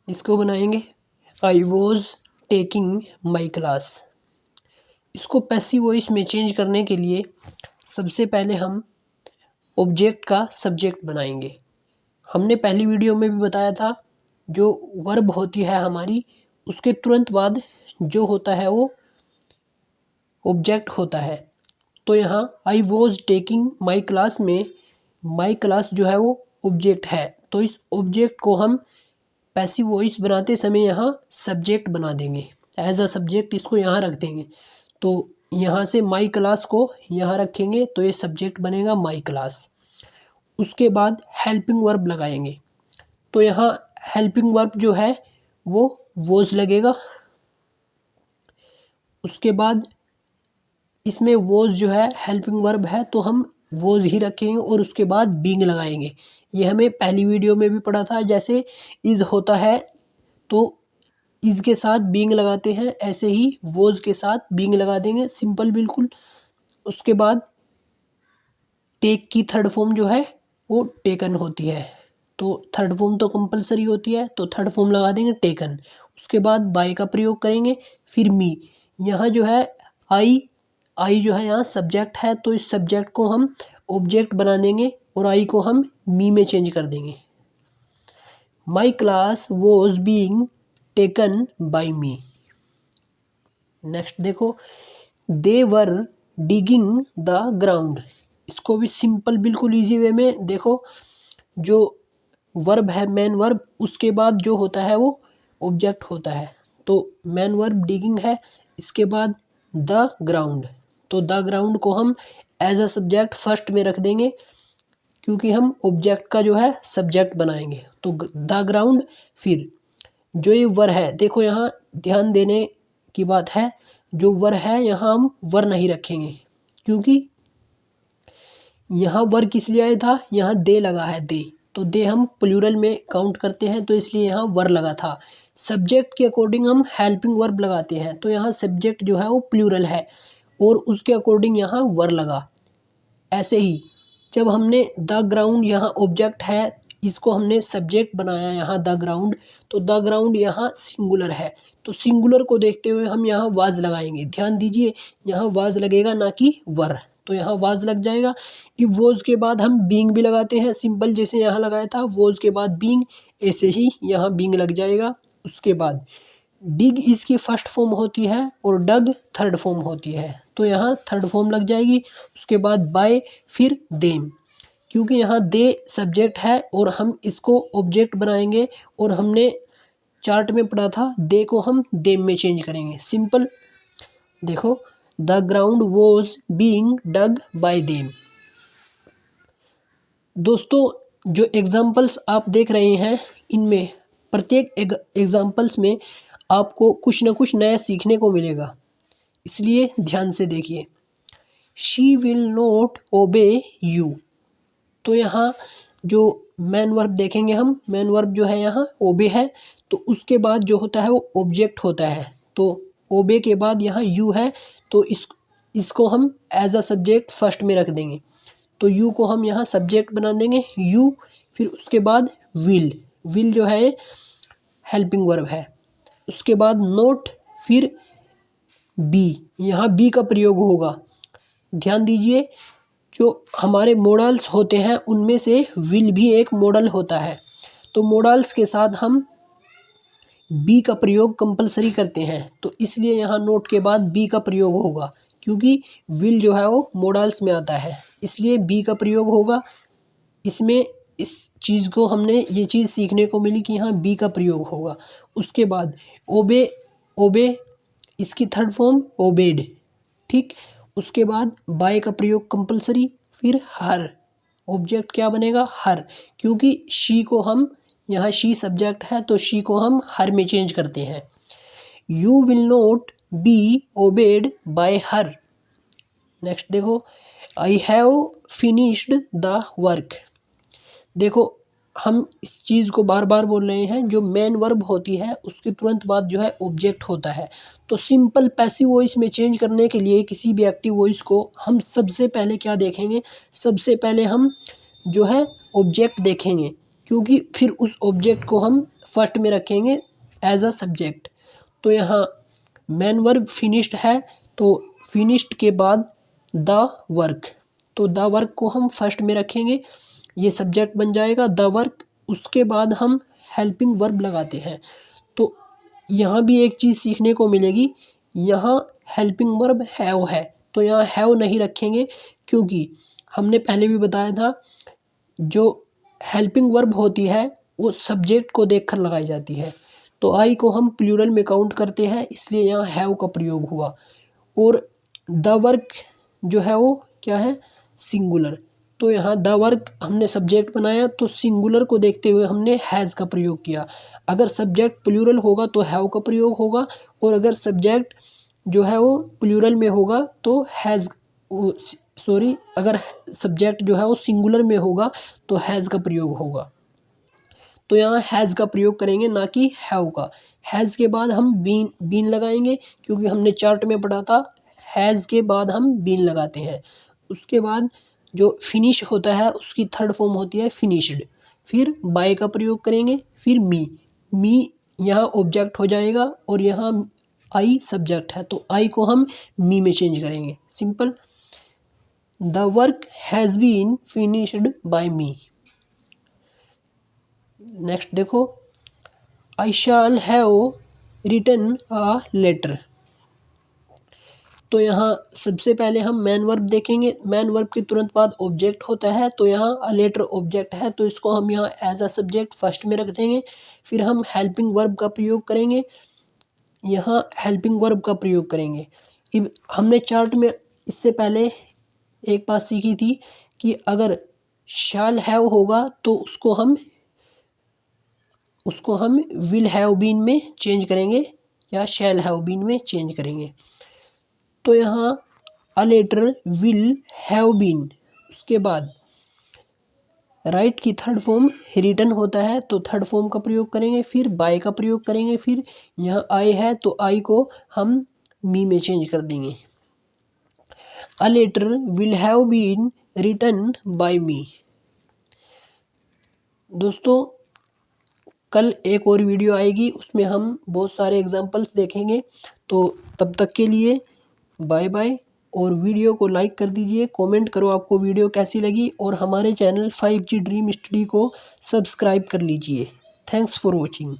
इसको बनाएंगे I was taking my class. इसको पैसिव वॉइस में चेंज करने के लिए सबसे पहले हम ऑब्जेक्ट का सब्जेक्ट बनाएंगे। हमने पहली वीडियो में भी बताया था, जो वर्ब होती है हमारी, उसके तुरंत बाद जो होता है वो ऑब्जेक्ट होता है। तो यहाँ I was taking my class में माई क्लास जो है वो ऑब्जेक्ट है, तो इस ऑब्जेक्ट को हम पैसिव वॉइस बनाते समय यहाँ सब्जेक्ट बना देंगे। एज अ सब्जेक्ट इसको यहाँ रख देंगे। तो यहाँ से माई क्लास को यहाँ रखेंगे तो ये सब्जेक्ट बनेगा माई क्लास। उसके बाद हेल्पिंग वर्ब लगाएंगे, तो यहाँ हेल्पिंग वर्ब जो है वो वॉज लगेगा। उसके बाद इसमें वॉज जो है हेल्पिंग वर्ब है, तो हम वॉज ही रखेंगे और उसके बाद बीइंग लगाएंगे। ये हमें पहली वीडियो में भी पढ़ा था, जैसे इज होता है तो इज के साथ बीइंग लगाते हैं, ऐसे ही वॉज के साथ बीइंग लगा देंगे, सिंपल बिल्कुल। उसके बाद टेक की थर्ड फॉर्म जो है वो टेकन होती है, तो थर्ड फॉर्म तो कंपलसरी होती है, तो थर्ड फॉर्म लगा देंगे टेकन। उसके बाद बाय का प्रयोग करेंगे, फिर मी। यहाँ जो है आई जो है यहाँ सब्जेक्ट है, तो इस सब्जेक्ट को हम ऑब्जेक्ट बना देंगे और आई को हम मी में चेंज कर देंगे। My class was being taken by me. Next देखो, दे वर डिगिंग द ग्राउंड। इसको भी सिंपल बिल्कुल इजी वे में देखो, जो वर्ब है मेन वर्ब, उसके बाद जो होता है वो ऑब्जेक्ट होता है। तो मेन वर्ब डिगिंग है, इसके बाद द ग्राउंड, तो द ग्राउंड को हम एज अ सब्जेक्ट फर्स्ट में रख देंगे, क्योंकि हम ऑब्जेक्ट का जो है सब्जेक्ट बनाएंगे। तो द ग्राउंड, फिर जो ये वर है, देखो यहाँ ध्यान देने की बात है, जो वर है यहाँ हम वर नहीं रखेंगे, क्योंकि यहाँ वर किस लिए आया था, यहाँ दे लगा है दे, तो दे हम प्लूरल में काउंट करते हैं, तो इसलिए यहाँ वर लगा था। सब्जेक्ट के अकॉर्डिंग हम हेल्पिंग वर्ब लगाते हैं, तो यहाँ सब्जेक्ट जो है वो प्लूरल है और उसके अकॉर्डिंग यहाँ वर लगा। ऐसे ही जब हमने द ग्राउंड यहाँ ऑब्जेक्ट है, इसको हमने सब्जेक्ट बनाया यहाँ द ग्राउंड, तो द ग्राउंड यहाँ सिंगुलर है, तो सिंगुलर को देखते हुए हम यहाँ वाज लगाएंगे। ध्यान दीजिए, यहाँ वाज लगेगा ना कि वर, तो यहाँ वाज लग जाएगा। इफ वॉज के बाद हम बीइंग भी लगाते हैं, सिंपल जैसे यहाँ लगाया था वॉज के बाद बीइंग, ऐसे ही यहाँ बीइंग लग जाएगा। उसके बाद डिग इसकी फर्स्ट फॉर्म होती है और डग थर्ड फॉर्म होती है, तो यहाँ थर्ड फॉर्म लग जाएगी। उसके बाद बाय, फिर देम, क्योंकि यहाँ दे सब्जेक्ट है और हम इसको ऑब्जेक्ट बनाएंगे, और हमने चार्ट में पढ़ा था दे को हम देम में चेंज करेंगे, सिंपल। देखो, the ground was being dug by them. दोस्तों, जो एग्जाम्पल्स आप देख रहे हैं, इनमें प्रत्येक एग्जाम्पल्स में आपको कुछ ना कुछ नया सीखने को मिलेगा, इसलिए ध्यान से देखिए। She will not obey you, तो यहाँ जो मेन वर्ब देखेंगे हम, मेन वर्ब जो है यहाँ ओबे है, तो उसके बाद जो होता है वो ऑब्जेक्ट होता है, तो ओबे के बाद यहाँ यू है, तो इसको हम एज अ सब्जेक्ट फर्स्ट में रख देंगे, तो यू को हम यहाँ सब्जेक्ट बना देंगे यू। फिर उसके बाद विल जो है हेल्पिंग वर्ब है। उसके बाद नोट, फिर बी, यहाँ बी का प्रयोग होगा। ध्यान दीजिए, जो हमारे मॉडल्स होते हैं उनमें से विल भी एक मॉडल होता है, तो मॉडल्स के साथ हम बी का प्रयोग कंपलसरी करते हैं, तो इसलिए यहाँ नोट के बाद बी का प्रयोग होगा, क्योंकि विल जो है वो मॉडल्स में आता है, इसलिए बी का प्रयोग होगा। इसमें इस चीज़ को हमने ये चीज़ सीखने को मिली कि यहाँ बी का प्रयोग होगा। उसके बाद ओबे इसकी थर्ड फॉर्म ओबेड, ठीक। उसके बाद बाय का प्रयोग कंपलसरी, फिर हर, ऑब्जेक्ट क्या बनेगा हर, क्योंकि शी को हम यहाँ शी सब्जेक्ट है, तो शी को हम हर में चेंज करते हैं। You will not be obeyed by her. Next देखो, I have finished the work. देखो, हम इस चीज़ को बार बार बोल रहे हैं, जो मेन वर्ब होती है उसके तुरंत बाद जो है ऑब्जेक्ट होता है, तो सिंपल पैसिव वॉइस में चेंज करने के लिए किसी भी एक्टिव वॉइस को हम सबसे पहले क्या देखेंगे, सबसे पहले हम जो है ऑब्जेक्ट देखेंगे। क्योंकि फिर उस ऑब्जेक्ट को हम फर्स्ट में रखेंगे एज अ सब्जेक्ट। तो यहाँ मेन वर्ब फिनिश्ड है, तो फिनिश्ड के बाद द वर्क, तो द वर्क को हम फर्स्ट में रखेंगे, ये सब्जेक्ट बन जाएगा द वर्क। उसके बाद हम हेल्पिंग वर्ब लगाते हैं। तो यहाँ भी एक चीज़ सीखने को मिलेगी, यहाँ हेल्पिंग वर्ब हैव है, तो यहाँ हैव नहीं रखेंगे, क्योंकि हमने पहले भी बताया था जो हेल्पिंग वर्ब होती है वो सब्जेक्ट को देखकर लगाई जाती है। तो आई को हम प्लूरल में काउंट करते हैं, इसलिए यहाँ हैव का प्रयोग हुआ। और द वर्क जो है वो क्या है, सिंगुलर। तो यहाँ द वर्क हमने सब्जेक्ट बनाया, तो सिंगुलर को देखते हुए हमने हैज़ का प्रयोग किया। अगर सब्जेक्ट प्लूरल होगा तो हैव का प्रयोग होगा, और अगर सब्जेक्ट जो है वो प्लूरल में होगा तो हैज़, सॉरी, अगर सब्जेक्ट जो है वो सिंगुलर में होगा तो हैज़ का प्रयोग होगा। तो यहाँ हैज़ का प्रयोग करेंगे, ना कि हैव का। हैज़ के बाद हम बीन लगाएंगे, क्योंकि हमने चार्ट में पढ़ा था हैज़ के बाद हम बीन लगाते हैं। उसके बाद जो फिनिश होता है उसकी थर्ड फॉर्म होती है फिनिश्ड। फिर बाय का प्रयोग करेंगे, फिर मी यहाँ ऑब्जेक्ट हो जाएगा, और यहाँ आई सब्जेक्ट है, तो आई को हम मी में चेंज करेंगे। Simple, the work has been finished by me. Next देखो, I shall have written a letter. तो यहाँ सबसे पहले हम मैन वर्ब देखेंगे। मैन वर्ब के तुरंत बाद ऑब्जेक्ट होता है, तो यहाँ अ लेटर ऑब्जेक्ट है, तो इसको हम यहाँ एज अ सब्जेक्ट फर्स्ट में रख देंगे। फिर हम हेल्पिंग वर्ब का प्रयोग करेंगे, यहाँ हेल्पिंग वर्ब का प्रयोग करेंगे। हमने चार्ट में इससे पहले एक बात सीखी थी कि अगर शैल हैव होगा तो उसको हम विल हैव बीन में चेंज करेंगे, या शैल हैव बीन में चेंज करेंगे। तो यहाँ a letter will have been, उसके बाद राइट की थर्ड फॉर्म रिटन होता है, तो थर्ड फॉर्म का प्रयोग करेंगे। फिर बाय का प्रयोग करेंगे। फिर यहाँ आई है, तो आई को हम मी में चेंज कर देंगे। A letter will have been written by me. दोस्तों, कल एक और वीडियो आएगी, उसमें हम बहुत सारे एग्जाम्पल्स देखेंगे। तो तब तक के लिए बाय बाय, और वीडियो को लाइक कर दीजिए, कमेंट करो आपको वीडियो कैसी लगी, और हमारे चैनल 5G ड्रीम स्टडी को सब्सक्राइब कर लीजिए। Thanks for watching.